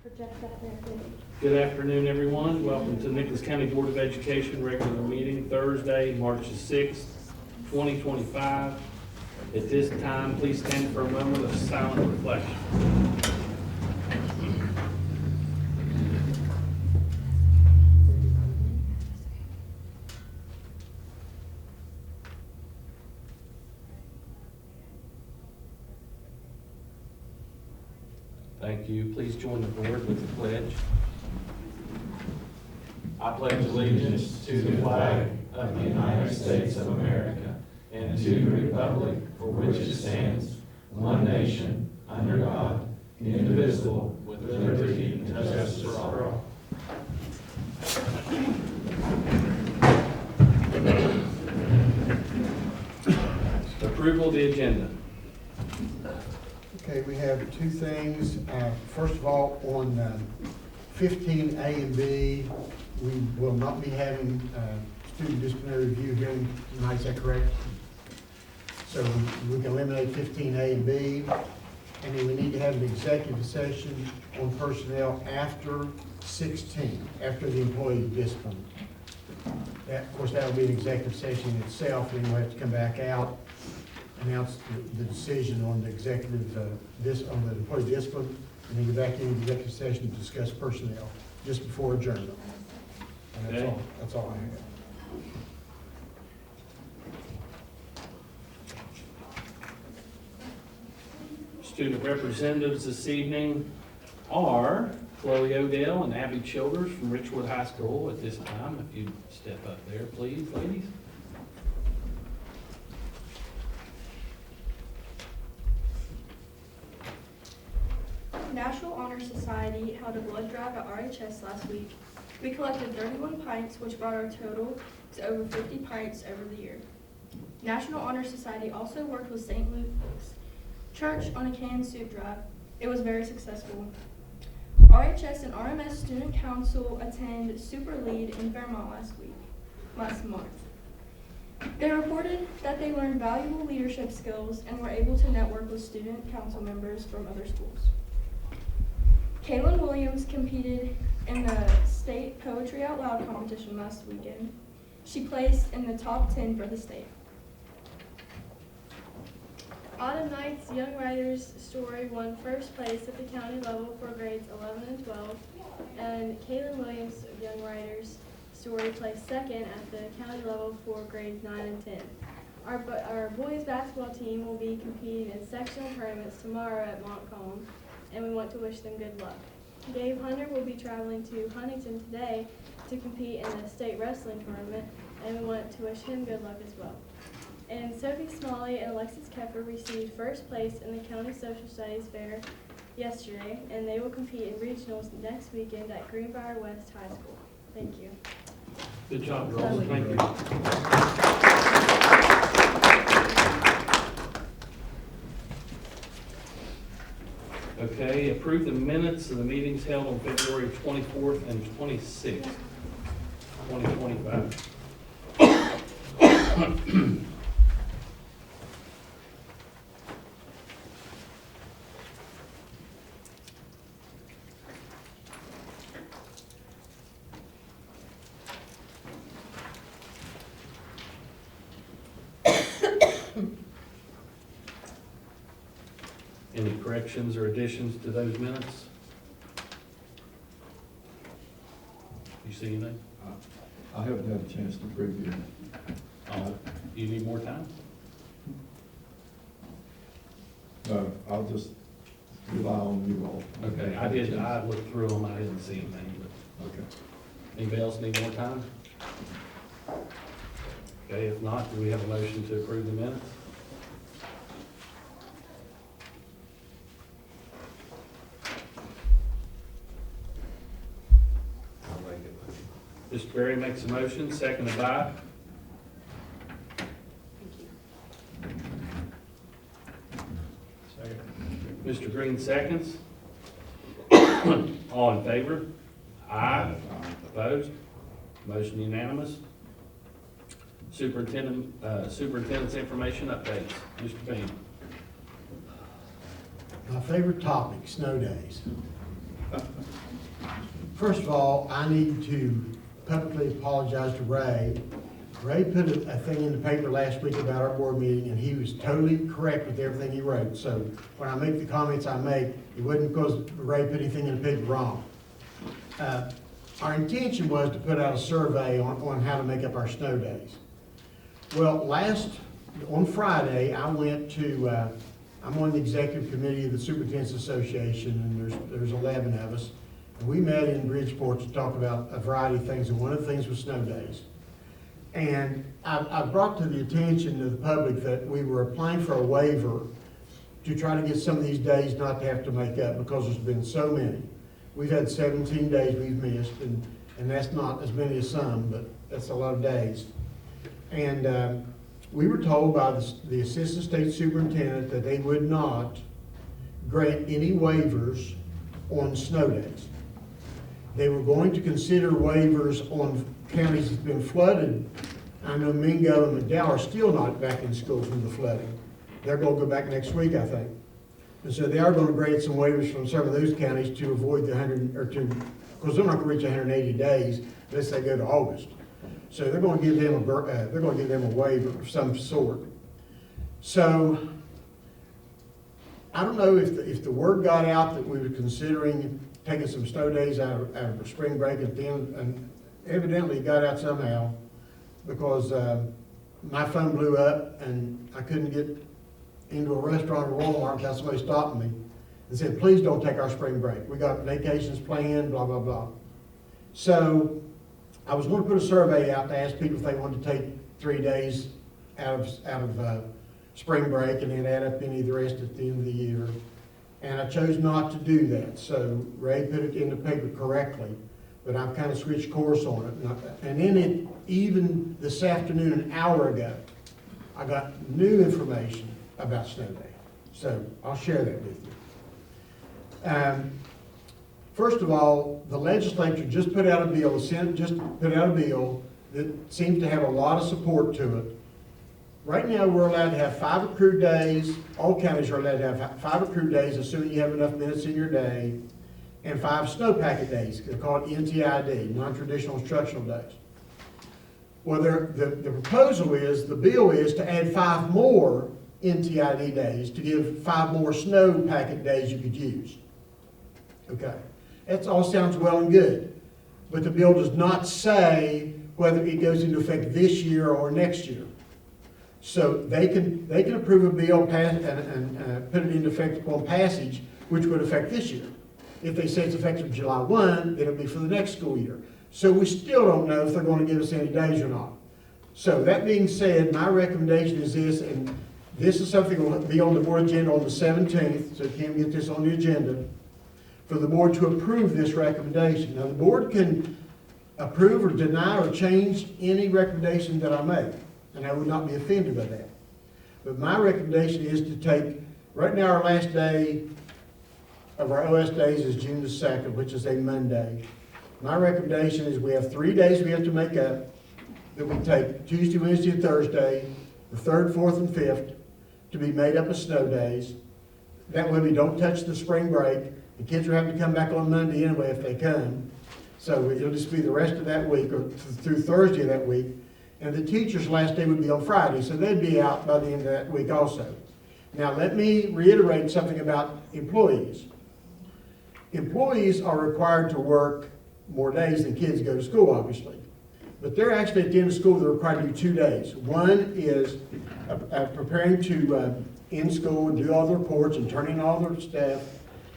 Good afternoon, everyone. Welcome to Nicholas County Board of Education regular meeting Thursday, March the 6th, 2025. At this time, please stand for a moment of silent reflection. Thank you. Please join the board with the pledge. I pledge allegiance to the flag of the United States of America and to the republic for which it stands, one nation, under God, indivisible, with liberty and justice for all. Approval of the agenda. Okay, we have two things. First of all, on 15A and B, we will not be having student disciplinary review hearing tonight, is that correct? So we can eliminate 15A and B, and then we need to have an executive session on personnel after 16, after the employee discipline. That, of course, that will be an executive session in itself, and we'll have to come back out, announce the decision on the executive, on the employee discipline, and then go back into the executive session to discuss personnel, just before adjournment. And Okay. that's all I have. Student representatives this evening are Chloe Odell and Abby Childers from Richwood High School at this time. If you'd step up there, please, ladies. National Honor Society held a blood drive at RHS last week. We collected 31 pints, which brought our total to over 50 pints over the year. National Honor Society also worked with St. Luke's Church on a canned soup drive. It was very successful. RHS and RMS Student Council attended Super Lead in Fairmont last month. They reported that they learned valuable leadership skills and were able to network with student council members from other schools. Kaylin Williams competed in the state Poetry Out Loud competition last weekend. She placed in the top 10 for the state. Autumn Knight's Young Writers story won first place at the county level for grades 11 and 12, and Kaylin Williams' Young Writers story placed second at the county level for grades 9 and 10. Our boys basketball team will be competing in sectional tournaments tomorrow at Montcalm, and we want to wish them good luck. Gabe Hunter will be traveling to Huntington today to compete in a state wrestling tournament, and we want to wish him good luck as well. And Sophie Smalley and Alexis Kepper received first place in the County Social Studies Fair yesterday, and they will compete in regionals next weekend at Greenbrier West High School. Thank you. Good job, girls. Thank you. Okay, approve the minutes of the meetings held on February 24th and 26th, 2025. Any corrections or additions to those minutes? You see anything? I haven't had a chance to preview. You need more time? No, I'll just rely on you all. Okay, I looked through them, I didn't see anything, but Okay. anybody else need more time? Okay, if not, do we have a motion to approve the minutes? Mr. Berry makes a motion, seconded by? Mr. Green seconds. All in favor? Aye. Opposed? Motion unanimous. Superintendent's information updates. Mr. Bean. My favorite topic, snow days. First of all, I need to publicly apologize to Ray. Ray put a thing in the paper last week about our board meeting, and he was totally correct with everything he wrote. So when I make the comments I make, it wasn't because Ray put anything in the paper wrong. Our intention was to put out a survey on how to make up our snow days. Well, on Friday, I went to, I'm on the executive committee of the Superintendent's Association, and there's 11 of us. And we met in Bridgeport to talk about a variety of things, and one of the things was snow days. And I brought to the attention of the public that we were applying for a waiver to try to get some of these days not to have to make up, because there's been so many. We've had 17 days we've missed, and that's not as many as some, but that's a lot of days. And we were told by the Assistant State Superintendent that they would not grant any waivers on snow days. They were going to consider waivers on counties that's been flooded. I know Mingo and McDowell are still not back in school from the flooding. They're going to go back next week, I think. And so they are going to grant some waivers from some of those counties to avoid the because they're not going to reach 180 days unless they go to August. So they're going to give them a waiver of some sort. So I don't know if the word got out that we were considering taking some snow days out of the spring break at the end, and evidently it got out somehow, because my phone blew up and I couldn't get into a restaurant or Walmart without somebody stopping me and said, please don't take our spring break. We got vacations planned, blah, blah, blah. So I was going to put a survey out to ask people if they wanted to take 3 days out of spring break and then add up any of the rest at the end of the year. And I chose not to do that. So Ray put it in the paper correctly, but I've kind of switched course on it. And then even this afternoon, an hour ago, I got new information about snow day. So I'll share that with you. First of all, the legislature just put out a bill, the Senate just put out a bill that seems to have a lot of support to it. Right now, we're allowed to have 5 accrued days. All counties are allowed to have 5 accrued days, assuming you have enough minutes in your day, and 5 snow packet days. They're called NTID, non-traditional instructional days. Well, the proposal is, the bill is to add 5 more NTID days to give 5 more snow packet days you could use. Okay, that all sounds well and good, but the bill does not say whether it goes into effect this year or next year. So they can approve a bill and put it into effect upon passage, which would affect this year. If they say it's effective July 1, it'll be for the next school year. So we still don't know if they're going to give us any days or not. So that being said, my recommendation is this, and this is something that will be on the board agenda on the 17th, so Kim get this on the agenda, for the board to approve this recommendation. Now, the board can approve or deny or change any recommendation that I make, and I would not be offended by that. But my recommendation is to take, right now our last day of our OS days is June the 2nd, which is a Monday. My recommendation is we have 3 days we have to make up, that we take Tuesday, Wednesday, and Thursday, the 3rd, 4th, and 5th, to be made up of snow days. That way we don't touch the spring break. The kids are having to come back on Monday anyway if they come. So it'll just be the rest of that week, or through Thursday of that week. And the teacher's last day would be on Friday, so they'd be out by the end of that week also. Now let me reiterate something about employees. Employees are required to work more days than kids go to school, obviously. But they're actually, at the end of school, they're required to do 2 days. One is preparing to end school and do all the reports and turn in all their stuff,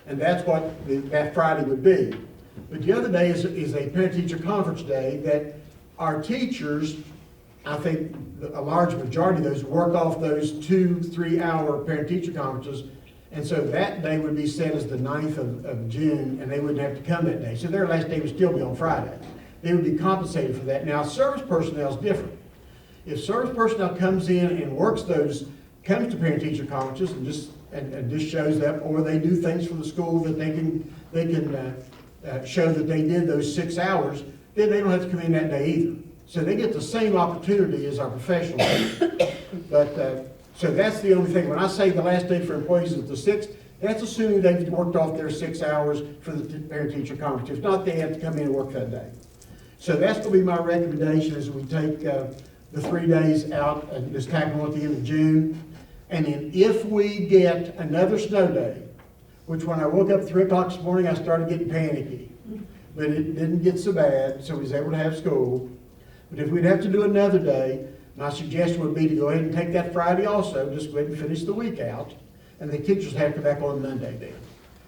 and that's what that Friday would be. But the other day is a parent-teacher conference day that our teachers, I think a large majority of those, work off those 2-3 hour parent-teacher conferences. And so that day would be set as the 9th of June, and they wouldn't have to come that day. So their last day would still be on Friday. They would be compensated for that. Now, service personnel is different. If service personnel comes in and works comes to parent-teacher conferences and just shows up, or they do things for the school that they can show that they did those 6 hours, then they don't have to come in that day either. So they get the same opportunity as our professionals. But so that's the only thing. When I say the last day for employees is the 6th, That's assuming they've worked off their 6 hours for the parent-teacher conference. If not, they have to come in and work that day. So that's gonna be my recommendation, is we take the 3 days out and just tack them on at the end of June. And then if we get another snow day, which when I woke up at 3 o'clock this morning, I started getting panicky. But it didn't get so bad, so we was able to have school. But if we'd have to do another day, my suggestion would be to go ahead and take that Friday also, just go ahead and finish the week out. And the teachers have to come back on Monday then.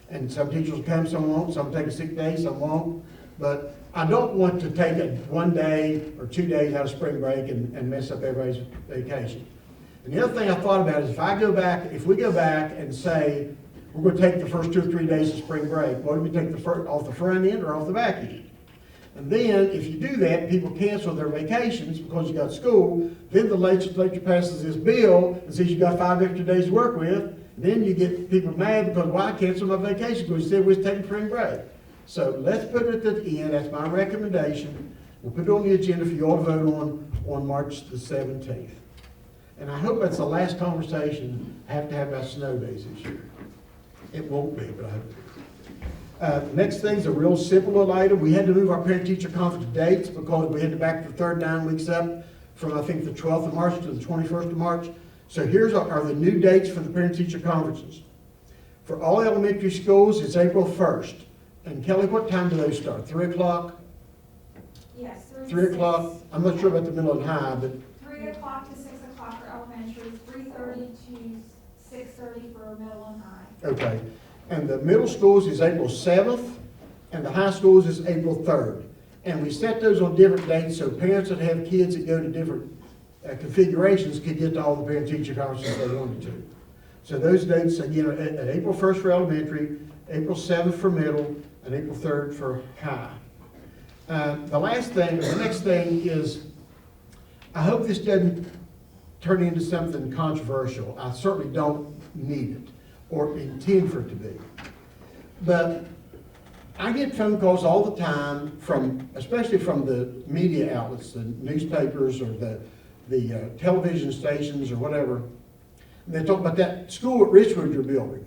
And some teachers will come, some won't, some take a sick day, some won't. But I don't want to take a 1 day or 2 days out of spring break and mess up everybody's vacation. And the other thing I thought about is if we go back and say, we're going to take the first 2 or 3 days of spring break, what do we take off the front end or off the back end? And then, if you do that, people cancel their vacations because you got school, then the legislature passes this bill and says you got 5 extra days to work with, then you get people mad because, why cancel my vacation? Because you said we was taking spring break. So let's put it at the end, that's my recommendation. We'll put it on the agenda for you all to vote on March the 17th. And I hope that's the last conversation I have to have about snow days this year. It won't be, but I hope it is. Next thing's a real simple little item. We had to move our parent-teacher conference dates because we had to back the third 9 weeks up from, I think, the 12th of March to the 21st of March. So here's are the new dates for the parent-teacher conferences. For all elementary schools, it's April 1st. And Kelly, what time do those start? 3 o'clock? Yes, 3 o'clock? I'm not sure about the middle and high, but 3 o'clock to 6 o'clock for elementary, 3:30 to 6:30 for middle and high. okay. And the middle schools is April 7th, and the high schools is April 3rd. And we set those on different dates so parents that have kids that go to different configurations could get to all the parent-teacher conferences they wanted to. So those dates, again, are at April 1st for elementary, April 7th for middle, and April 3rd for high. The next thing is, I hope this doesn't turn into something controversial. I certainly don't need it or intend for it to be. But I get phone calls all the time especially from the media outlets, the newspapers or the television stations or whatever. And they talk about that school at Richwood you're building.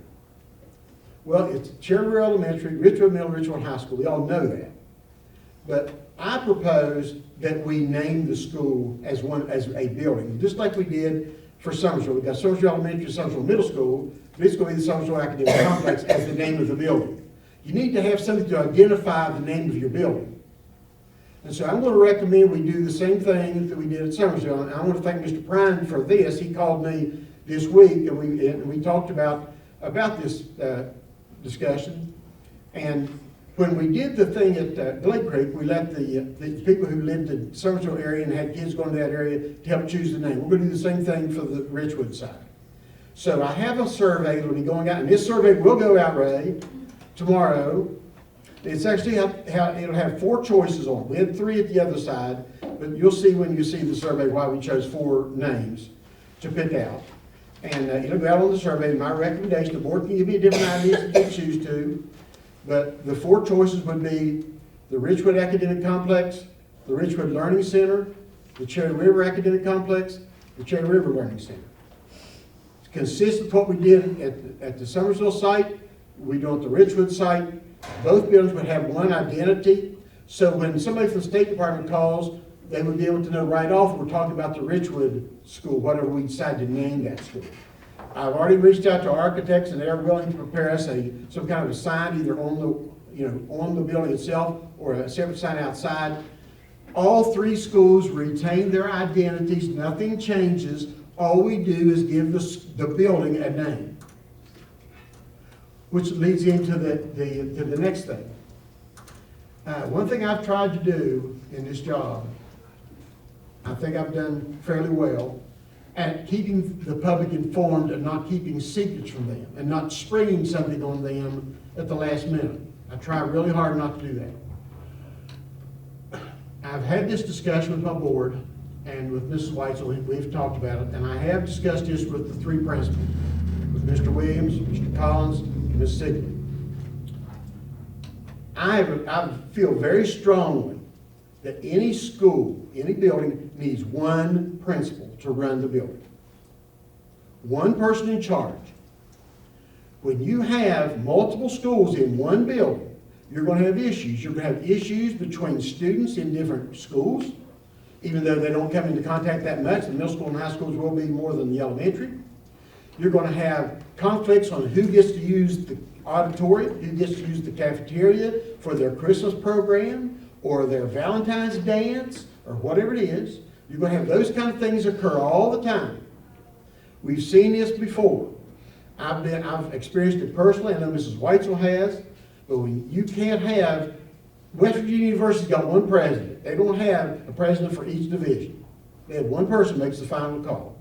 Well, it's Cherryville Elementary, Richwood Middle, Richwood High School. We all know that. But I propose that we name the school as a building, just like we did for Summersville. We got Summersville Elementary, Summersville Middle School. It's going to be the Summersville Academic Complex as the name of the building. You need to have something to identify the name of your building. And so I'm going to recommend we do the same thing that we did at Summersville. And I want to thank Mr. Prine for this. He called me this week and we talked about this discussion. And when we did the thing at Blake Creek, we let the people who lived in the Summersville area and had kids going to that area to help choose the name. We're going to do the same thing for the Richwood side. So I have a survey that will be going out, and this survey will go out, Ray, tomorrow. It's actually it'll have 4 choices on it. We had 3 at the other side, but you'll see when you see the survey why we chose 4 names to pick out. And it'll go out on the survey. My recommendation, the board can give me different ideas if they choose to, but the 4 choices would be the Richwood Academic Complex, the Richwood Learning Center, the Cherry River Academic Complex, the Cherry River Learning Center. It's consistent with what we did at the Summersville site. We do at the Richwood site. Both buildings would have one identity, so when somebody from the State Department calls, they would be able to know right off we're talking about the Richwood School, whatever we decide to name that school. I've already reached out to architects, and they're willing to prepare us some kind of a sign either on the building itself or a separate sign outside. All 3 schools retain their identities. Nothing changes. All we do is give the building a name, which leads into the next thing. One thing I've tried to do in this job, I think I've done fairly well, at keeping the public informed and not keeping secrets from them and not springing something on them at the last minute. I try really hard not to do that. I've had this discussion with my board and with Mrs. Weitzel. We've talked about it, and I have discussed this with the 3 principals, with Mr. Williams, Mr. Collins, and Ms. Sigley. I feel very strongly that any school, any building needs 1 principal to run the building. 1 person in charge. When you have multiple schools in one building, you're gonna have issues. You're gonna have issues between students in different schools, even though they don't come into contact that much. The middle school and high schools will be more than the elementary. You're gonna have conflicts on who gets to use the auditorium, who gets to use the cafeteria for their Christmas program, or their Valentine's dance, or whatever it is. You're gonna have those kind of things occur all the time. We've seen this before. I've experienced it personally, I know Mrs. Weitzel has, but when you can't have, West Virginia University's got one president. They don't have a president for each division. They have one person makes the final call.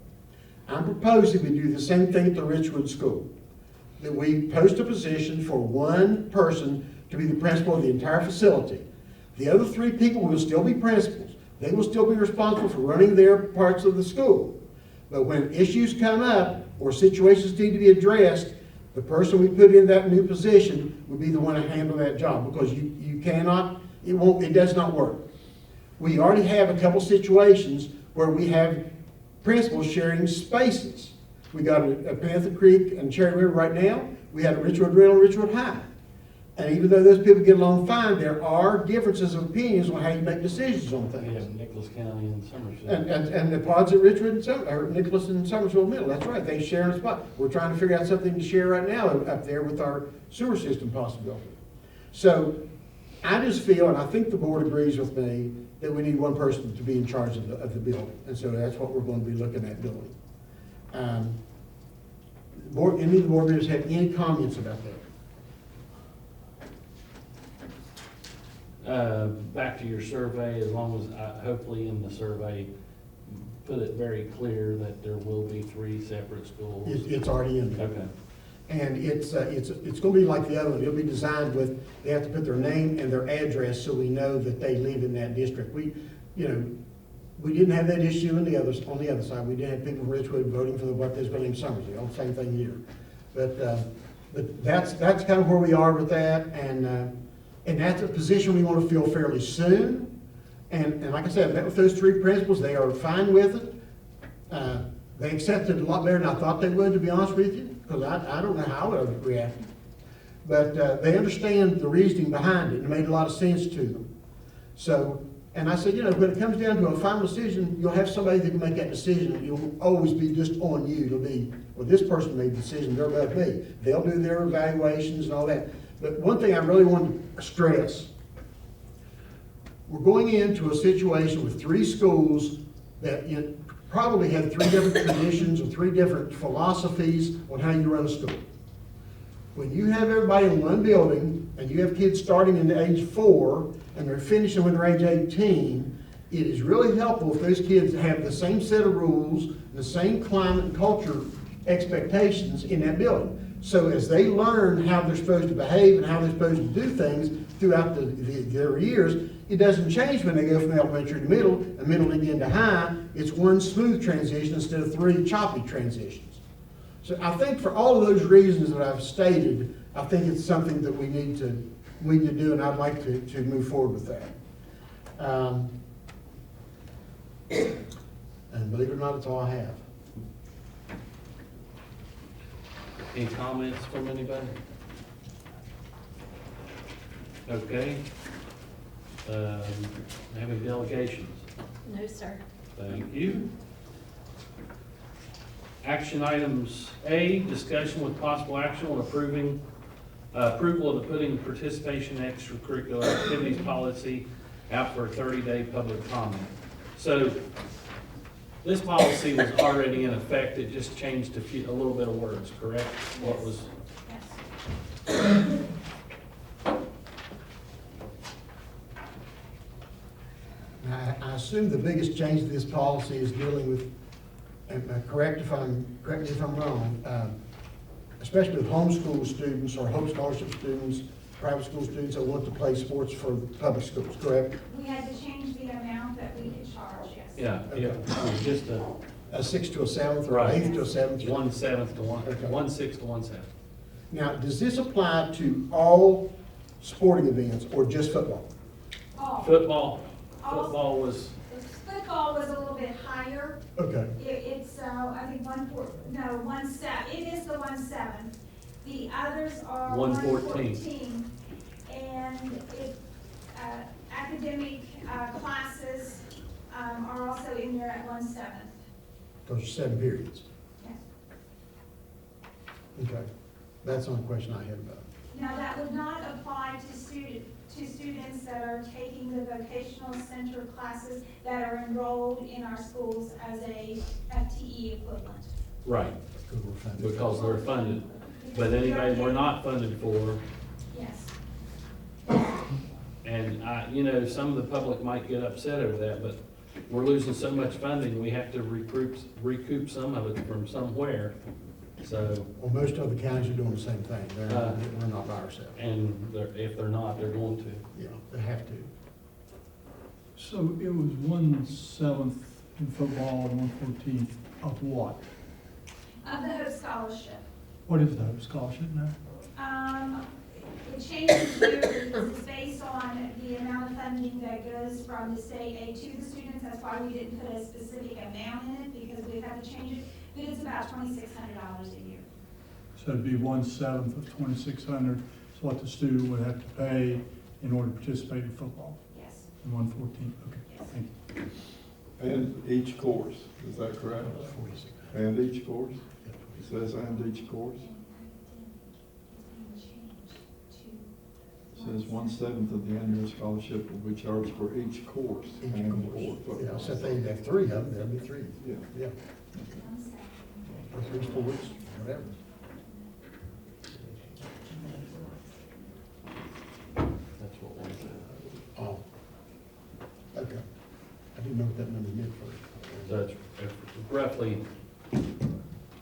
I'm proposing we do the same thing at the Richwood School. That we post a position for one person to be the principal of the entire facility. The other 3 people will still be principals. They will still be responsible for running their parts of the school. But when issues come up or situations need to be addressed, the person we put in that new position would be the one to handle that job, because you cannot, it does not work. We already have a couple situations where we have principals sharing spaces. We got at Panther Creek and Cherry River right now. We had a Richwood Middle and Richwood High. And even though those people get along fine, there are differences of opinions on how you make decisions on We have things. Nicholas County and Somerset. And the pods at Richwood or Nicholas and Somersville Middle, that's right, they share a spot. We're trying to figure out something to share right now up there with our sewer system possibility. So I just feel, and I think the board agrees with me, that we need one person to be in charge of the building. And so that's what we're going to be looking at doing. Any of the board members have any comments about that? Back to your survey, as long as, hopefully in the survey, put it very clear that there will be 3 separate schools. It's already in there. Okay. And it's gonna be like the other one. It'll be designed with, they have to put their name and their address so we know that they live in that district. We didn't have that issue on the other side. We didn't have people from Richwood voting for what they're going to Somersville. Same thing here. But that's kind of where we are with that, and that's a position we want to fill fairly soon. And like I said, I met with those 3 principals. They are fine with it. They accepted it a lot better than I thought they would, to be honest with you, because I don't know how I would have reacted. But they understand the reasoning behind it. It made a lot of sense to them. So, and I said, when it comes down to a final decision, you'll have somebody that can make that decision. It won't always be just on you. It'll be, well, this person made the decision, they're above me. They'll do their evaluations and all that. But one thing I really want to stress, we're going into a situation with 3 schools that probably have 3 different traditions or 3 different philosophies on how you run a school. When you have everybody in one building and you have kids starting in age 4 and they're finishing when they're age 18, it is really helpful if those kids have the same set of rules, the same climate and culture expectations in that building. So as they learn how they're supposed to behave and how they're supposed to do things throughout their years, it doesn't change when they go from elementary to middle, and middle again to high. It's one smooth transition instead of 3 choppy transitions. So I think for all of those reasons that I've stated, I think it's something that we need to do, and I'd like to move forward with that. And believe it or not, it's all I have. Any comments from anybody? Okay. Having delegations? No, sir. Thank you. Action items A, discussion with possible action on approval of the putting participation in extracurricular activities policy out for a 30-day public comment. So this policy was already in effect, it just changed a little bit of words, correct? What was? Yes. I assume the biggest change to this policy is dealing with, and correct me if I'm wrong, especially with homeschool students or Hope Scholarship students, private school students that want to play sports for public schools, correct? We had to change the amount that we could charge, yes. Yeah, it was just a A 6th to a 7th or Right. 8th to a 7th? 1/7 to 1, Okay. 1/6 to 1/7. Now, does this apply to all sporting events or just football? All. Football was, Football was a little bit higher. Okay. It's, I think 1/4, no, 1/7, it is the 1/7. The others are 114. 114. And academic classes are also in there at 1/7. Those are 7 periods. Yes. Okay. That's the only question I had about it. Now, that would not apply to students that are taking the vocational center classes that are enrolled in our schools as a FTE equivalent. Right, Because we're funded. because we're funded. But anybody we're not funded for, Yes. and you know, some of the public might get upset over that, but we're losing so much funding, we have to recoup some of it from somewhere. So, Well, most other counties are doing the same thing. Uh, We're not by ourselves. and if they're not, they're going to. Yeah, they have to. So it was 1/7 in football and 1/14 of what? Of the Hope Scholarship. What is that, scholarship now? It changes yearly. It's based on the amount of funding that goes from the state aid to the students. That's why we didn't put a specific amount in it, because we've had to change it. But it's about $2,600 a year. So it'd be 1/7 of 2,600 is what the student would have to pay in order to participate in football. Yes. And 1/14, okay, Yes. thank you. And each course, is that correct? 46. And each course? It says and each course? It says 1/7 of the annual scholarship will be charged for each course. Each and course. for football. Yeah, so if they have 3 of them, there'll be 3. Yeah. Yeah, or 3 sports, whatever. That's what we're saying. Oh. Okay. I didn't know what that number meant first. So it's roughly,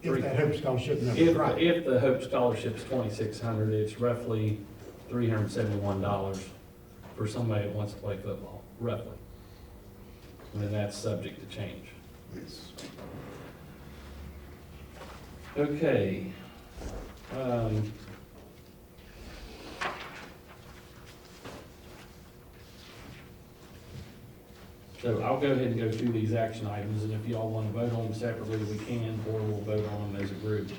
If that Hope Scholarship number if, is right. if the Hope Scholarship's 2,600, it's roughly $371 for somebody that wants to play football, roughly. And then that's subject to change. Yes. Okay. So I'll go ahead and go through these action items, and if y'all want to vote on them separately, we can, or we'll vote on them as a group.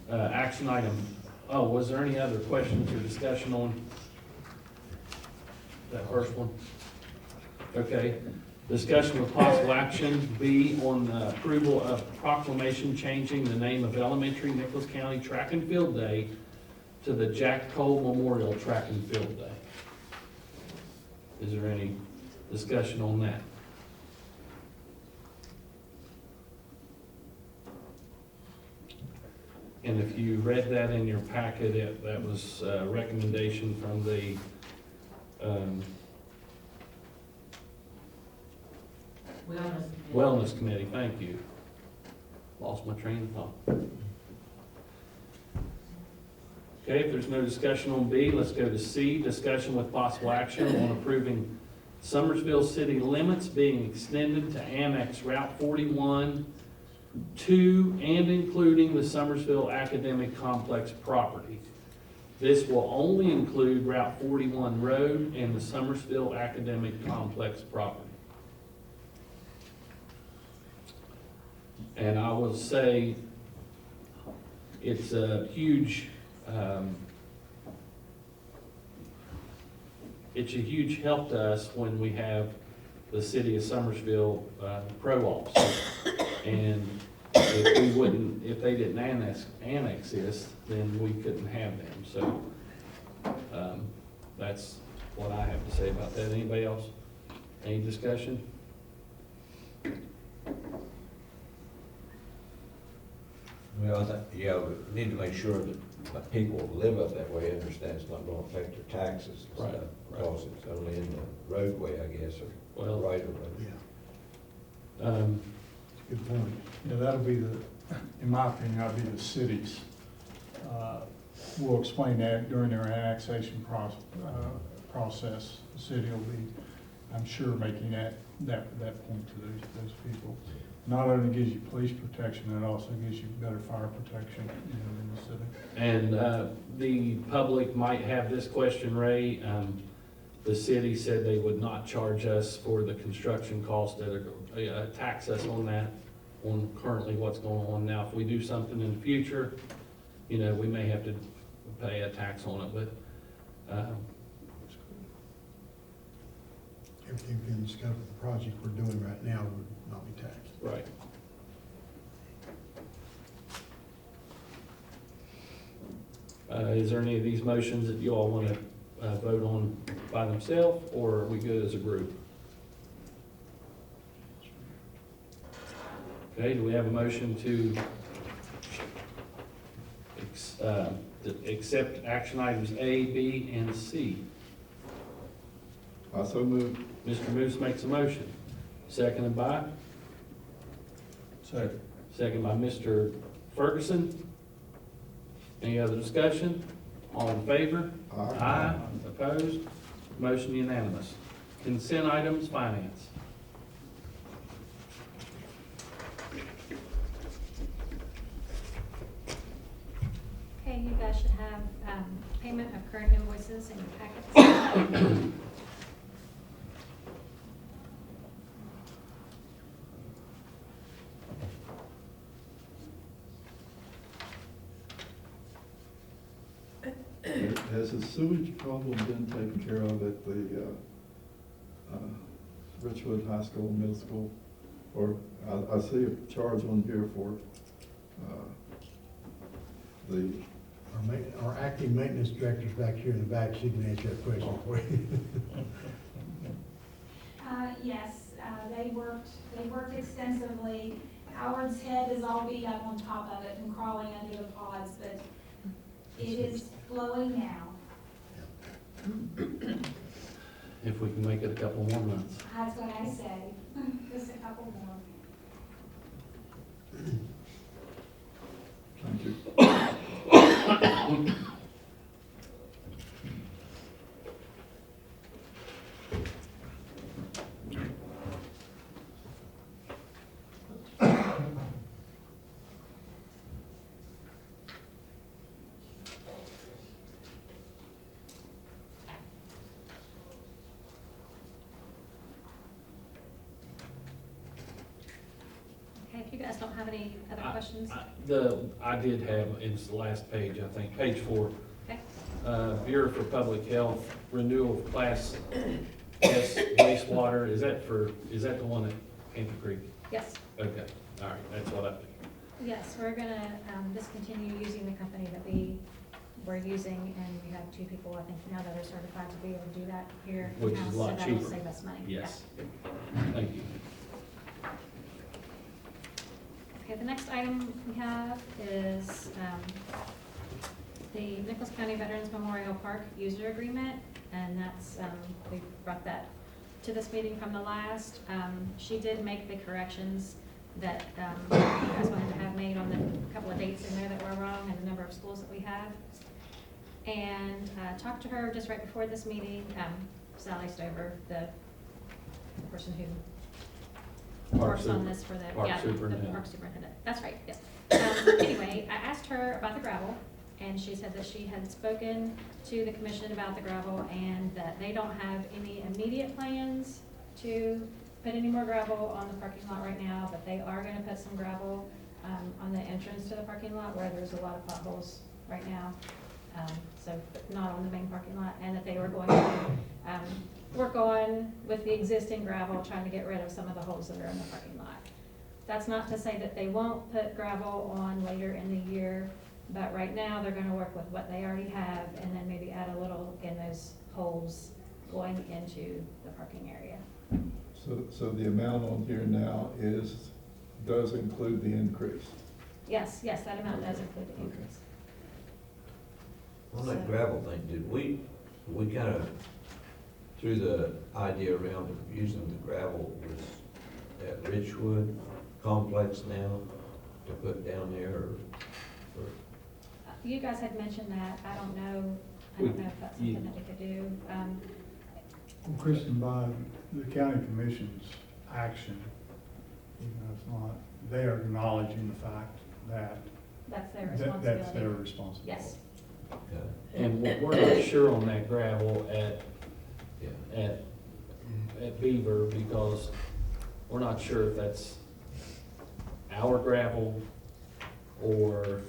Action item, was there any other questions or discussion on that first one? Okay. Discussion with possible action, B, on the approval of proclamation changing the name of Elementary Nicholas County Track and Field Day to the Jack Cole Memorial Track and Field Day. Is there any discussion on that? And if you read that in your packet, that was a recommendation from the, Wellness Committee, thank you. Lost my train of thought. Okay, if there's no discussion on B, let's go to C, discussion with possible action on approving Summersville city limits being extended to annex Route 41 to and including the Summersville Academic Complex property. This will only include Route 41 Road and the Summersville Academic Complex property. And I will say, it's a huge, help to us when we have the city of Summersville pro-ops. And if they didn't annex this, then we couldn't have them. So that's what I have to say about that. Anybody else? Any discussion? Well, yeah, we need to make sure that people who live up that way understand it's not going to affect their taxes and Right, stuff. right. Because it's only in the roadway, I guess, or Well, right of way. Yeah, good point. Yeah, that'll be in my opinion, that'll be the cities. We'll explain that during their annexation process. The city will be, I'm sure, making that point to those people. Not only gives you police protection, it also gives you better fire protection, in the city. And the public might have this question, Ray. The city said they would not charge us for the construction costs that are, tax us on that, on currently what's going on now. If we do something in the future, we may have to pay a tax on it, but, Everything within the scope of the project we're doing right now would not be taxed. right. Is there any of these motions that you all want to vote on by themselves, or are we good as a group? Okay, do we have a motion to accept action items A, B, and C? I so move. Mr. Moose makes a motion. Seconded by? Second. Second by Mr. Ferguson. Any other discussion? All in favor? Aye. Opposed? Motion unanimous. Consent items, finance. Okay, you guys should have payment of current invoices in your packets. Has the sewage problem been taken care of at the Richwood High School, Middle School? Or, I see a charge on here for the, Our acting maintenance director's back here in the back, she can answer that question for you. Yes, they worked extensively. Howard's head is all beat up on top of it and crawling under the pods, but it is flowing now. If we can make it a couple more months. That's what I say, just a couple more. thank you. Okay, if you guys don't have any other questions, I did have, it's the last page, I think, page 4. okay? Bureau for Public Health, renewal of Class S wastewater, is that the one at Panther Creek? Yes, Okay, all right, that's what I think. yes, we're gonna discontinue using the company that we were using, and we have 2 people, I think, now that are certified to be able to do that here Which is in-house, a lot so that'll cheaper. save us money. Yes. Thank you. Okay, the next item we have is the Nicholas County Veterans Memorial Park User Agreement, and that's, we brought that to this meeting from the last. She did make the corrections that you guys wanted to have made on the couple of dates in there that were wrong and the number of schools that we have. And talked to her just right before this meeting, Sally Stover, the person who works on this for the, Park yeah, the superintendent. park superintendent. That's right, yes. Anyway, I asked her about the gravel, and she said that she had spoken to the commission about the gravel and that they don't have any immediate plans to put any more gravel on the parking lot right now, but they are gonna put some gravel on the entrance to the parking lot where there's a lot of potholes right now. So, but not on the main parking lot, and that they were going to work on with the existing gravel, trying to get rid of some of the holes that are in the parking lot. That's not to say that they won't put gravel on later in the year, but right now they're gonna work with what they already have and then maybe add a little in those holes going into the parking area. So the amount on here now does include the increase. Yes, that amount does include the increase. On that gravel thing, did we kind of threw the idea around of using the gravel was at Richwood Complex now to put down there, or You guys had mentioned that. I don't know if that's something that we could do. Well, Kristen, by the county commission's action, even though it's not, they are acknowledging the fact that That's their that's responsibility. their responsibility. Yes. And we're not sure on that gravel yeah. at Beaver, because we're not sure if that's our gravel or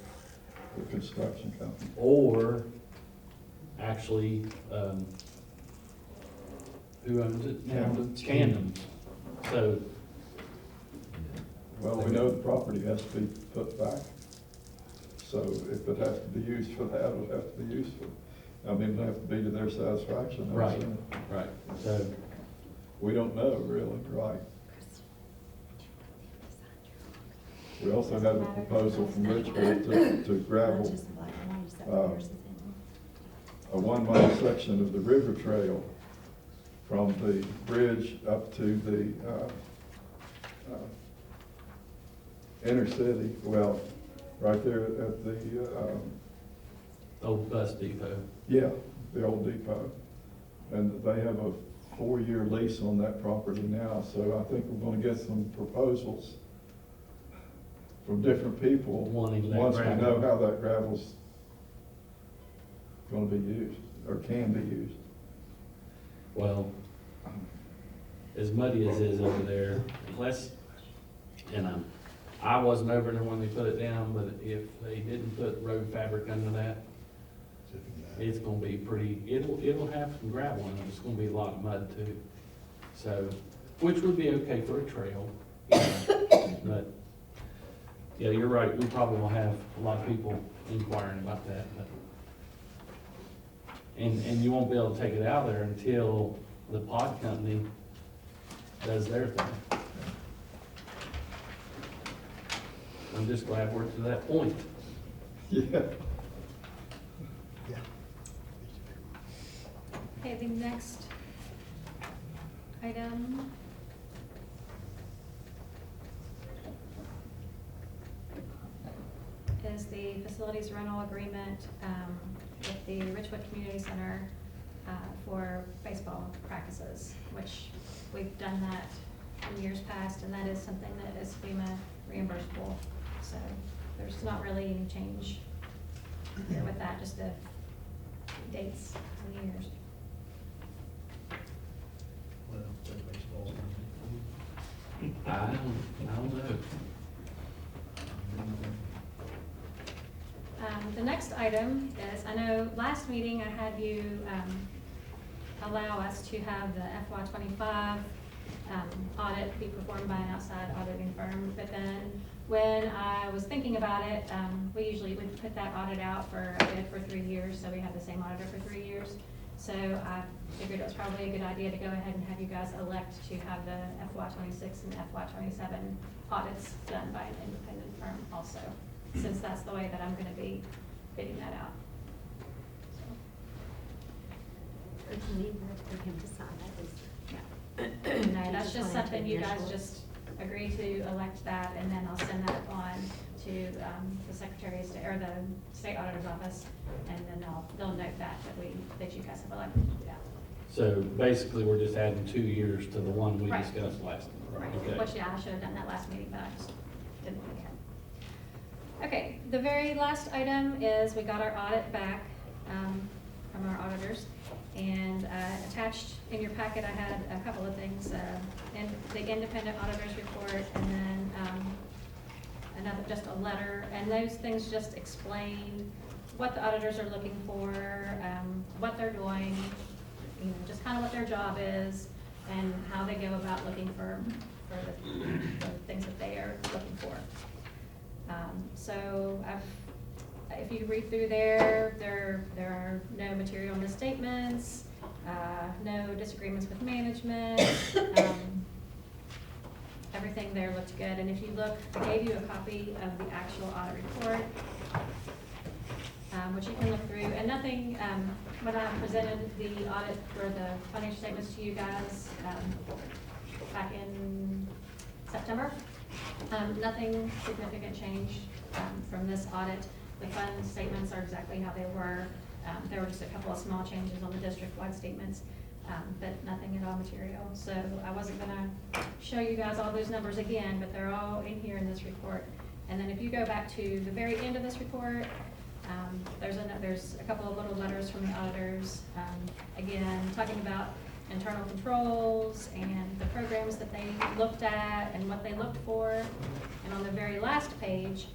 The construction company. actually, who owns it now? Camden's. Camden's. So, Well, we know the property has to be put back. So if it has to be used for that, it'll have to be used for, I mean, it'll have to be to their satisfaction. I'm Right. saying. right, so, We don't know really, right? We also had a proposal from Richfield to gravel a 1 mile section of the river trail from the bridge up to the inner city, well, right there at the, old bus depot. yeah, the old depot. And they have a 4-year lease on that property now, so I think we're gonna get some proposals from different people. Wanting that once we gravel. know how that gravel's gonna be used, or can be used. Well, as muddy as it is over there, unless, and I wasn't over there when they put it down, but if they didn't put road fabric under that, it's gonna be pretty, it'll have some gravel in it, it's gonna be a lot of mud too. So, which would be okay for a trail, you know, but, yeah, you're right, we probably will have a lot of people inquiring about that, but. And you won't be able to take it out of there until the pod company does their thing. I'm just glad we're to that point. Yeah. Yeah. Okay, the next item. Is the facilities rental agreement, with the Richwood Community Center, for baseball practices, which we've done that in years past, and that is something that is FEMA reimbursable. So there's not really any change here with that, just the dates and years. I don't know. The next item is, I know last meeting I had you allow us to have the FY '25 audit be performed by an outside auditing firm, but then when I was thinking about it, we usually would put that audit out for a bid for 3 years, so we have the same auditor for 3 years. So I figured it was probably a good idea to go ahead and have you guys elect to have the FY '26 and FY '27 audits done by an independent firm also, since that's the way that I'm gonna be bidding that out. We can leave that for him to sign, that is. No, that's just something you guys just agree to elect that, and then I'll send that on to the secretary's, or the state auditor's office, and then they'll note that you guys have elected to do that. So basically, we're just adding 2 years to the one we Right. discussed last. Right, Okay. which, yeah, I should have done that last meeting, but I just didn't think ahead. Okay, the very last item is we got our audit back from our auditors. And attached in your packet, I had a couple of things, and the independent auditor's report, and then another, just a letter. And those things just explain what the auditors are looking for, what they're doing, you know, just kind of what their job is, and how they go about looking for the things that they are looking for. So if you read through there are no material misstatements, no disagreements with management. Everything there looked good. And if you look, I gave you a copy of the actual audit report, which you can look through. And nothing, when I presented the audit for the financial statements to you guys back in September, nothing significant changed from this audit. The fund statements are exactly how they were. There were just a couple of small changes on the district-wide statements, but nothing at all material. So I wasn't gonna show you guys all those numbers again, but they're all in here in this report. And then if you go back to the very end of this report, there's a couple of little letters from the auditors, again, talking about internal controls and the programs that they looked at and what they looked for. And on the very last page,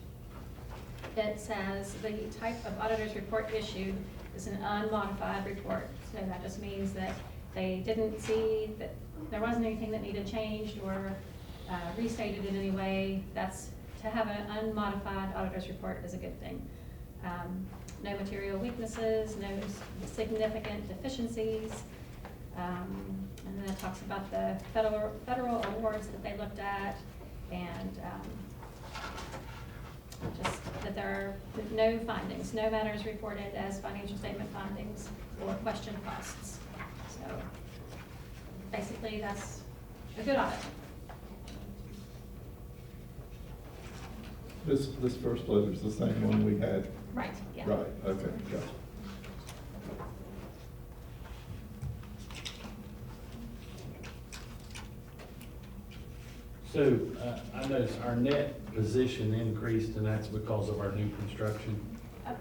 it says the type of auditor's report issued It's an unmodified report, so that just means that they didn't see that there wasn't anything that needed changed or restated in any way. That's, to have an unmodified auditor's report is a good thing. No material weaknesses, no significant deficiencies. And then it talks about the federal awards that they looked at, and just that there are no findings, no matters reported as financial statement findings or question costs. So basically, that's a good audit. This first letter is the same one we had. Right, yeah. Right, okay, gotcha. So, I noticed our net position increased, and that's because of our new construction.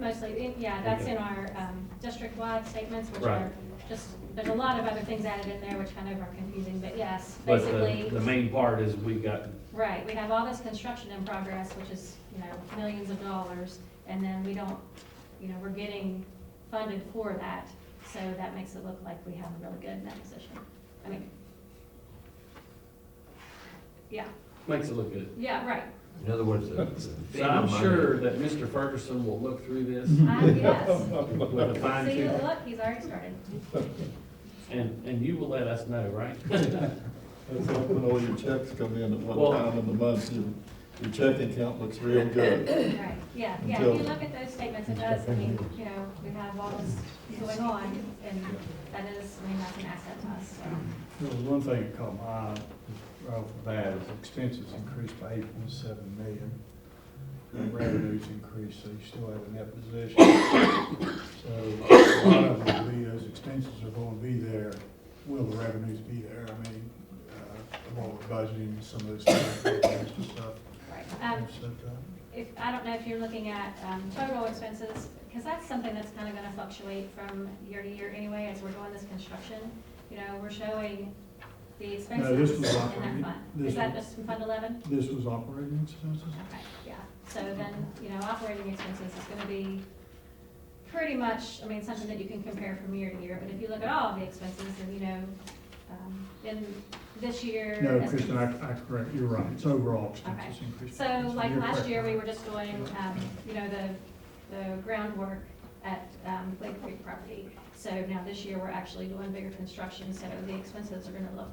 Mostly, yeah, that's Okay. in our district-wide statements, which Right. are just, there's a lot of other things added in there which kind of are confusing, but yes, But basically. the main part is we got, Right, we have all this construction in progress, which is, millions of dollars, and then we don't, we're getting funded for that, so that makes it look like we have a really good net position. I mean, yeah, makes it look good. yeah, right. In other words, So I'm sure that Mr. Ferguson will look through this Yes. with a fine See, tooth, look, he's already started. and you will let us know, right? That's like when all your checks come in at Well- one time in the month, your checking account looks real good. Right, yeah, if Until- you look at those statements, it does, we have all this going on, and that is, that's an asset to us, so. There was one thing that caught my eye, right off the bat, is expenses increased by 8.7 million. And revenues increased, so you still have a net position. So a lot of them will be, those expenses are going to be there. Will the revenues be there? I mean, what we're budgeting, some of those things and stuff. Right. So, I don't know if you're looking at total expenses, because that's something that's kind of going to fluctuate from year to year anyway, as we're doing this construction. We're showing the expenses No, this in was that operating. fund. This Is that was- just from Fund 11? This was operating expenses? Okay, yeah. So then, operating expenses is going to be pretty much, something that you can compare from year to year. But if you look at all of the expenses, then, in this year. No, as- Kristen, I correct, you're right, it's overall expenses Okay. increased. So like You're last correct. year, we were just doing, the groundwork at Lake Creek property. So now this year, we're actually doing bigger construction, so the expenses are gonna look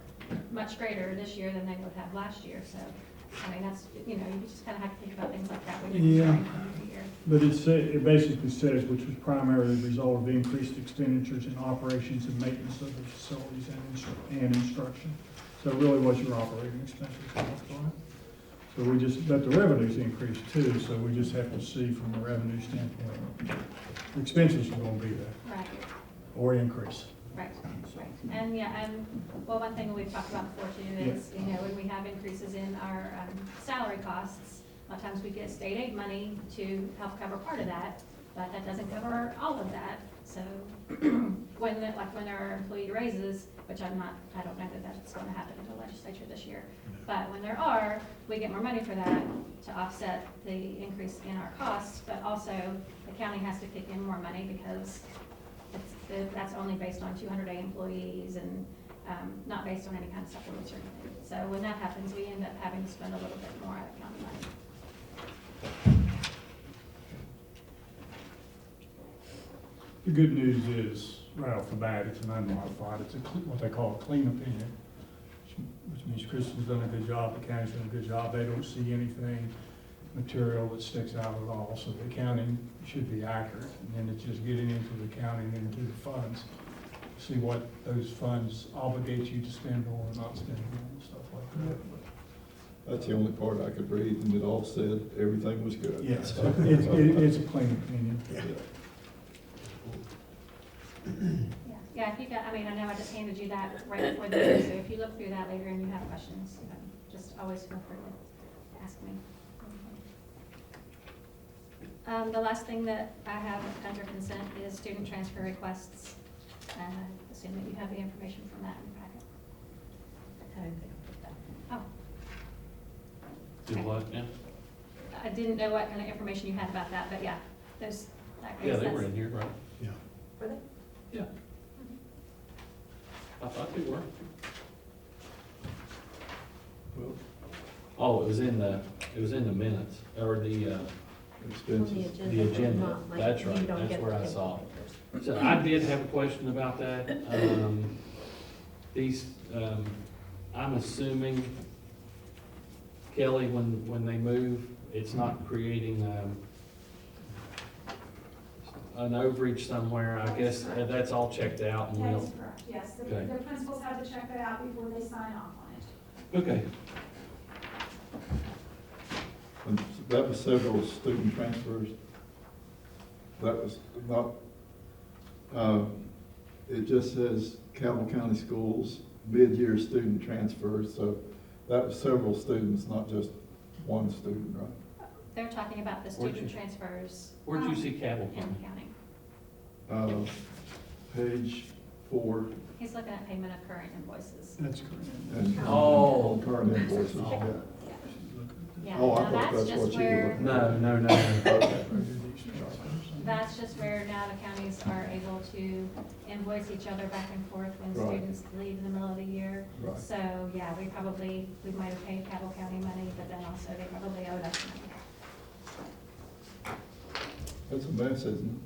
much greater this year than they would have last year. So, that's, you just kind of have to think about things like that when you're Yeah. comparing from year to year. But it basically says, which was primarily the result of increased expenditures in operations and maintenance of the facilities and instruction. So really what your operating expenses cost on. So but the revenues increased too, so we just have to see from a revenue standpoint, the expenses are gonna be there, Right, or increase. right, right. And one thing we've talked about before too is, when we have increases in our salary costs, a lot of times we get state aid money to help cover part of that, but that doesn't cover all of that. So when there are employee raises, which I don't know that that's going to happen until legislature this year, but when there are, we get more money for that to offset the increase in our costs, but also the county has to kick in more money because that's only based on 200 employees and not based on any kind of supplements or anything. So when that happens, we end up having to spend a little bit more out of county money. The good news is, right off the bat, it's an unmodified, it's what they call a clean opinion, which means Kristen's done a good job, the county's done a good job, they don't see anything material that sticks out at all, so the accounting should be accurate, and then it's just getting into the accounting and into the funds, see what those funds obligate you to spend on or not spend on, and stuff like that. That's the only part I could read, and it all said everything was good. Yes, it's a clean opinion. Yeah, if you got, I know I just handed you that right before the meeting, so if you look through that later and you have questions, just always feel free to ask me. The last thing that I have under consent is student transfer requests. Assume that you have the information from that in the packet. Oh, Do what now? I didn't know what kind of information you had about that, but yeah, those. Yeah, they were in here, right? Yeah. Were they? Yeah. I thought they were. Well, Oh, it was in the minutes, or the expenses. the agenda. That's right, that's where I saw it. So I did have a question about that. These, I'm assuming, Kelly, when they move, it's not creating, an overage somewhere. I guess that's all checked out and That we'll, is correct, yes. Okay. The principals have to check that out before they sign off on it. okay. And that was several student transfers. That was not, it just says Campbell County Schools mid-year student transfers, so that was several students, not just one student, right? They're talking about the Where'd student you- transfers Where'd you see Cabell in from? the county. Page 4, He's looking at payment of current invoices. That's correct. and Oh. current invoices, Oh. yeah. Yeah, Oh, I now thought that's that's just what you were where, looking No. Okay. that's just where now the counties are able to invoice each other back and forth when Right. students leave in the middle of the year. Right. So, yeah, we might have paid Cabell County money, but then also they probably owed us money. That's a mess, isn't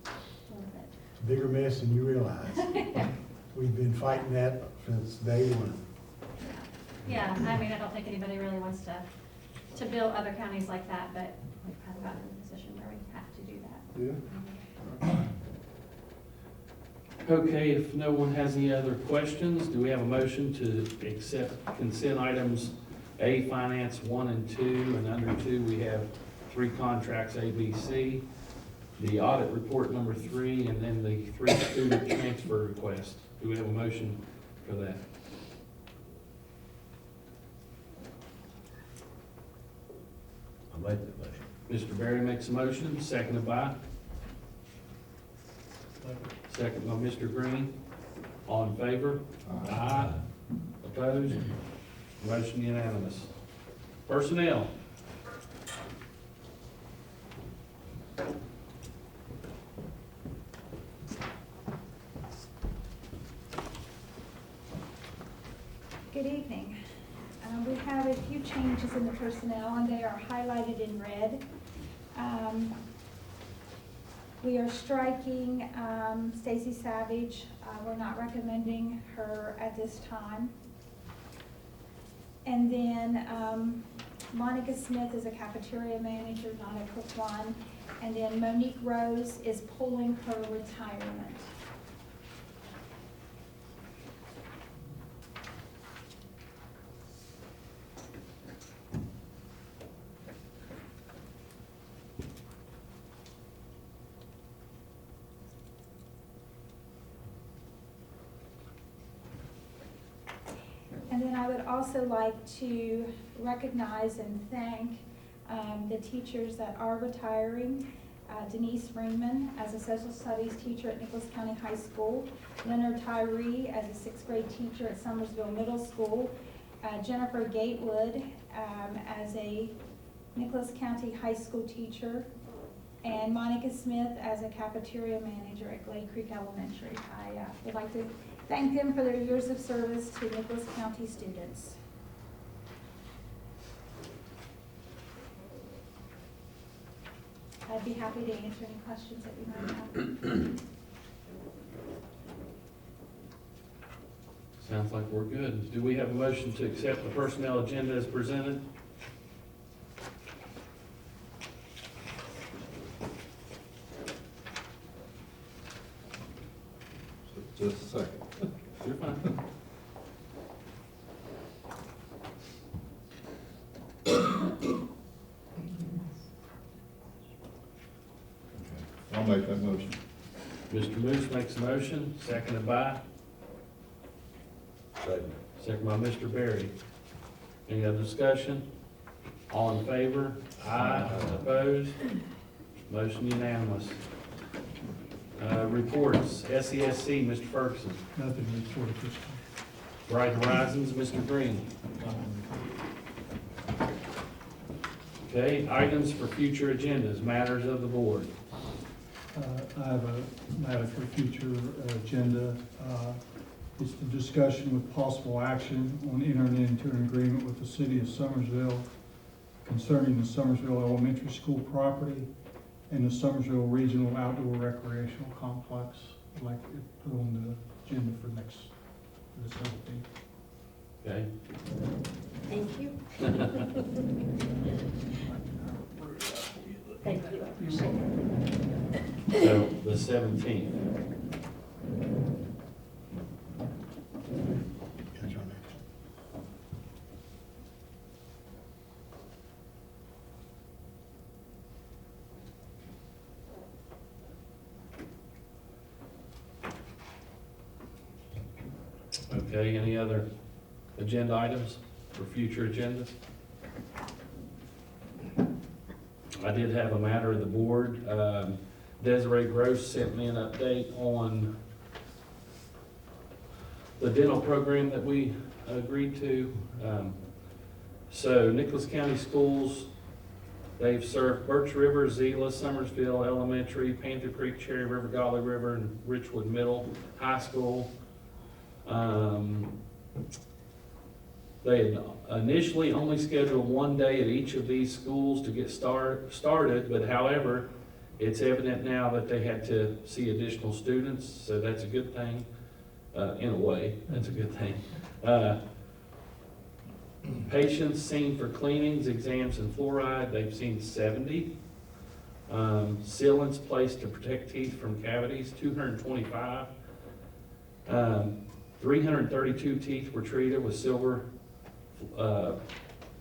A little bit. It's a bigger mess than you realize. We've been fighting that since day one. Yeah, I mean, I don't think anybody really wants to bill other counties like that, but we've kind of gotten in a position where we have to do that. Yeah. Okay, if no one has any other questions, do we have a motion to accept consent items A, finance 1 and 2, and under 2, we have 3 contracts, A, B, C, the audit report number 3, and then the 3 student transfer requests. Do we have a motion for that? I'll make that motion. Mr. Berry makes a motion, seconded by? Second by Mr. Green. All in favor? Aye. Opposed? Motion unanimous. Personnel. Good evening. We have a few changes in the personnel, and they are highlighted in red. We are striking Stacy Savage. We're not recommending her at this time. And then Monica Smith is a cafeteria manager, not a cook one. And then Monique Rose is pulling her retirement. And then I would also like to recognize and thank the teachers that are retiring. Denise Ringman as a social studies teacher at Nicholas County High School, Leonard Tyree as a 6th grade teacher at Summersville Middle School, Jennifer Gatewood as a Nicholas County High School teacher, and Monica Smith as a cafeteria manager at Glade Creek Elementary. I would like to thank them for their years of service to Nicholas County students. I'd be happy to answer any questions that you might have. Sounds like we're good. Do we have a motion to accept the personnel agenda as presented? Just a second. You're fine. I'll make that motion. Mr. Moose makes a motion, seconded by? Second. Second by Mr. Berry. Any other discussion? All in favor? Aye. Opposed? Motion unanimous. Reports, SESC, Mr. Ferguson. Nothing to report at this time. Bright Horizons, Mr. Green. Okay, items for future agendas, matters of the board. I have a matter for future agenda. It's the discussion with possible action on entering into an agreement with the city of Summersville concerning the Summersville Elementary School property and the Summersville Regional Outdoor Recreational Complex. I'd like to put on the agenda for the 17th. Okay. Thank you. Thank you, I appreciate it. So the 17th. That's our next. Okay, any other agenda items for future agendas? I did have a matter of the board. Desiree Gross sent me an update on the dental program that we agreed to. So Nicholas County Schools, they've served Birch River, Zela, Summersville Elementary, Panther Creek, Cherry River, Golly River, and Richwood Middle High School. They had initially only scheduled one day at each of these schools to get started, but however, it's evident now that they had to see additional students, so that's a good thing. In a way, that's a good thing. Patients seen for cleanings, exams, and fluoride, they've seen 70. Sealants placed to protect teeth from cavities, 225. 332 teeth were treated with silver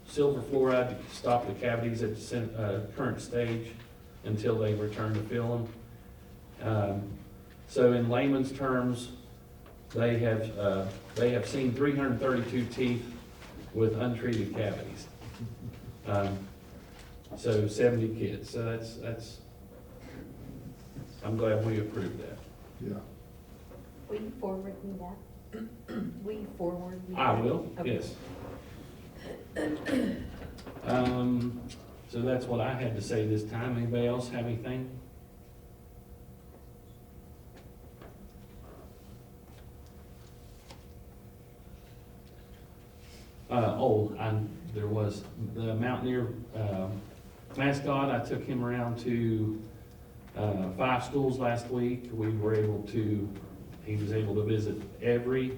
fluoride to stop the cavities at the current stage until they return to fill them. So in layman's terms, they have seen 332 teeth with untreated cavities. So 70 kids. So that's. I'm glad we approved that. Yeah. Will you forward me that? Will you forward me that? I will. Okay. Yes. So that's what I had to say this time. Anybody else have anything? There was the Mountaineer mascot. I took him around to 5 schools last week. He was able to visit every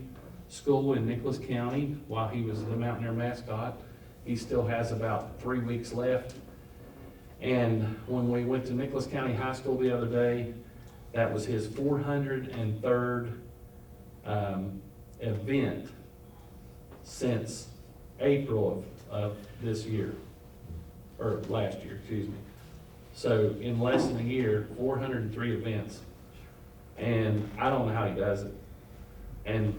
school in Nicholas County while he was the Mountaineer mascot. He still has about 3 weeks left. And when we went to Nicholas County High School the other day, that was his 403rd event since April of this year, or last year, excuse me. So in less than a year, 403 events. And I don't know how he does it. And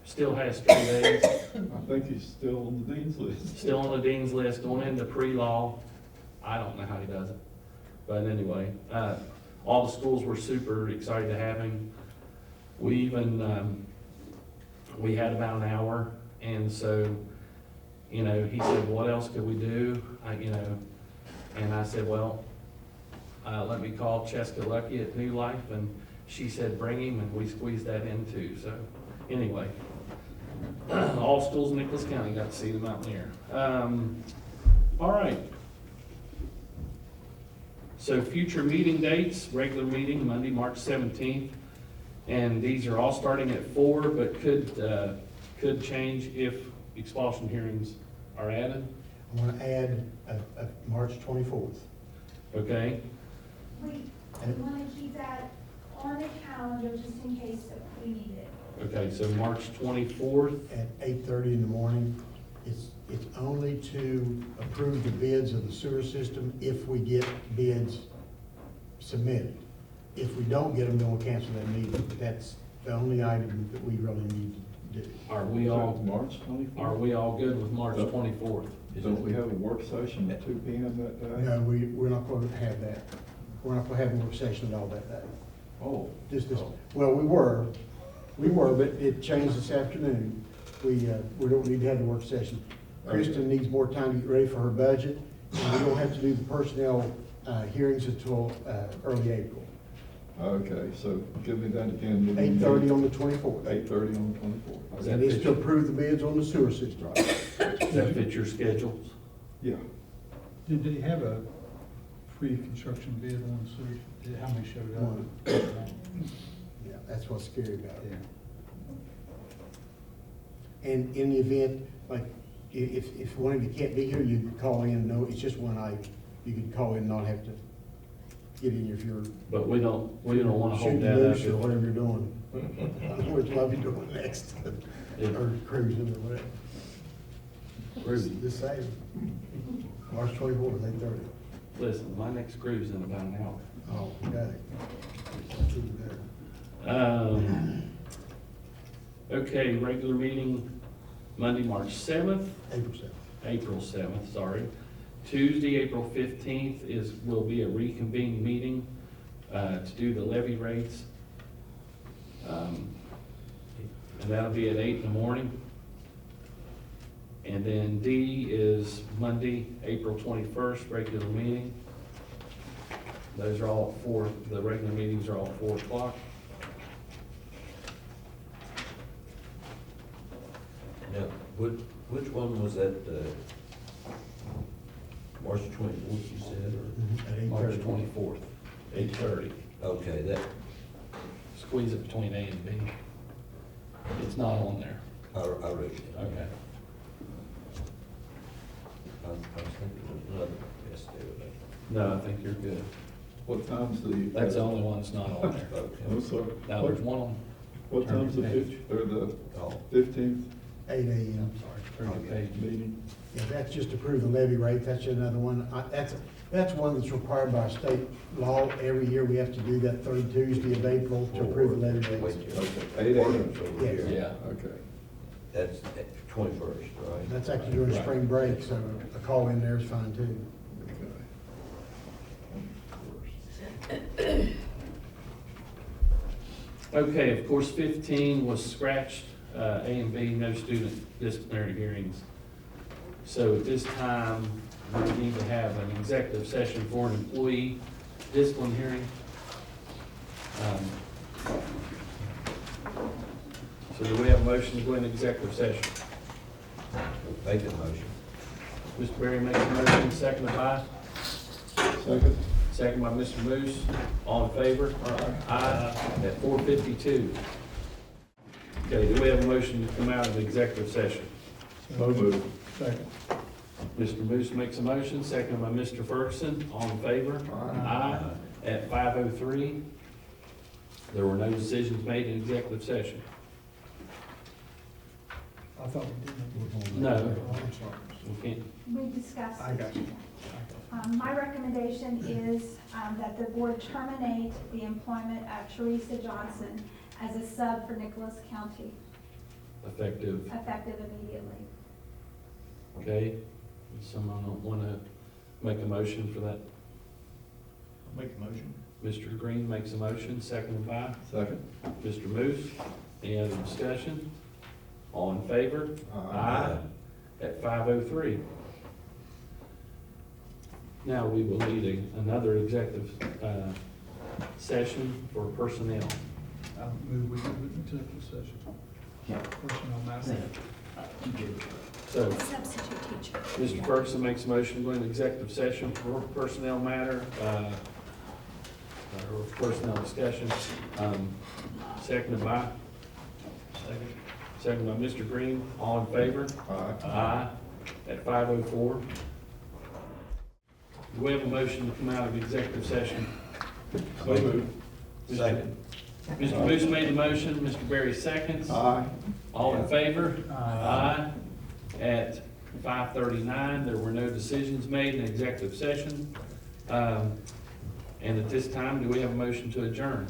still has 3 days. I think he's still on the dean's list. Still on the dean's list, going into pre-law. I don't know how he does it. But anyway, all the schools were super excited to have him. We even, we had about an hour, and so, you know, he said, what else could we do? And I said, well, let me call Cheska Lucky at New Life, and she said, bring him, and we squeezed that in too. So anyway, all schools in Nicholas County got to see the Mountaineer. All right. So future meeting dates, regular meeting, Monday, March 17th. And these are all starting at 4, but could change if expulsion hearings are added. I want to add March 24th. Okay? We want to keep that on the calendar just in case we need it. Okay, so March 24th. At 8:30 in the morning. It's only to approve the bids of the sewer system if we get bids submitted. If we don't get them, then we'll cancel that meeting. But that's the only item that we really need to do. Are we all, March 24th? are we all good with March 24th? Don't we have a work session at 2 p.m. that day? No, we're not going to have that. We're not going to have a work session at all that day. Oh. Well, we were, but it changed this afternoon. We don't need to have the work session. Kristen needs more time to get ready for her budget, and we don't have to do the personnel hearings until early April. Okay, so give me that again. 8:30 on the 24th. 8:30 on the 24th. Is that And it's fit to approve the bids on the sewer system. Does that fit your schedules? Yeah. Did they have a pre-construction bid on the sewer? How many showed up? One. Yeah, that's what's scary about it. And in the event, like, if one of you can't be here, you could call in, no, it's just one item. You could call in and not have to get in if you're But we don't wanna hold shooting that moose or up. whatever you're doing. I don't know what you'll be doing next, or cruising or whatever. Cruising. Just saying. March 24th, 8:30. Listen, my next cruise in about an hour. Oh, okay. Okay, regular meeting Monday, March 7th, April 7th. April 7th, sorry. Tuesday, April 15th will be a reconvened meeting to do the levy rates. And that'll be at 8 in the morning. And then D is Monday, April 21st, regular meeting. Those are all at 4, the regular meetings are all at 4 o'clock. Now, which one was that, March 24th, you said, At March 8:30. 24th, 8:30. or? Okay, that, Squeeze it between A and B. It's not on there. I read it. Okay. I was thinking there was another yes there, No, I think you're good. What time's the? That's the only one that's not on there. but, okay. I'm sorry. Now, there's one on. What time's the Turn your page. the Oh, 15th 8 a.m. Turn your page. meeting? Yeah, that's just to approve the levy rate, that's another one. That's one that's required by state law. Every year we have to do that third Tuesday of April to approve the levy wait, rates. Okay, 8 a.m. Ordinance over Yes. here. Yeah. Okay. That's 21st, right? That's actually during spring break, so a call in there is fine too. Okay. Okay, of course, 15 was scratched, A and B, no student disciplinary hearings. So at this time, we need to have an executive session for an employee discipline hearing. So do we have a motion to go into executive session? Make a motion. Mr. Berry makes a motion, seconded by? Second. Second by Mr. Moose. All in favor? Aye. At 4:52. Okay, do we have a motion to come out of executive session? So moved. Second. Mr. Moose makes a motion, seconded by Mr. Ferguson. All in favor? Aye. At 5:03. There were no decisions made in executive session. I thought we did. No. I'm sorry. We can't. We discussed. I got you. My recommendation is that the board terminate the employment of Teresa Johnson as a sub for Nicholas County, Effective, effective immediately. okay? Does someone want to make a motion for that? Make a motion. Mr. Green makes a motion, seconded by Second. Mr. Moose. Any other discussion? All in favor? Aye. At 5:03. Now we will need another executive session for personnel. I move we go into executive session. Personnel matter. So Substitute teacher. Mr. Ferguson makes a motion to go into executive session for personnel matter, or personnel discussion. Seconded by? Seconded by Mr. Green. All in favor? Aye. Aye. At 5:04. Do we have a motion to come out of executive session? So moved. Second. Mr. Moose made the motion, Mr. Berry seconds. Aye. All in favor? Aye. At 5:39, there were no decisions made in executive session. And at this time, do we have a motion to adjourn?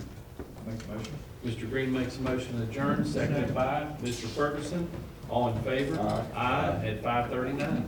Make a motion. Mr. Green makes a motion to adjourn, seconded by Mr. Ferguson. All in favor? Aye. Aye, at 5:39.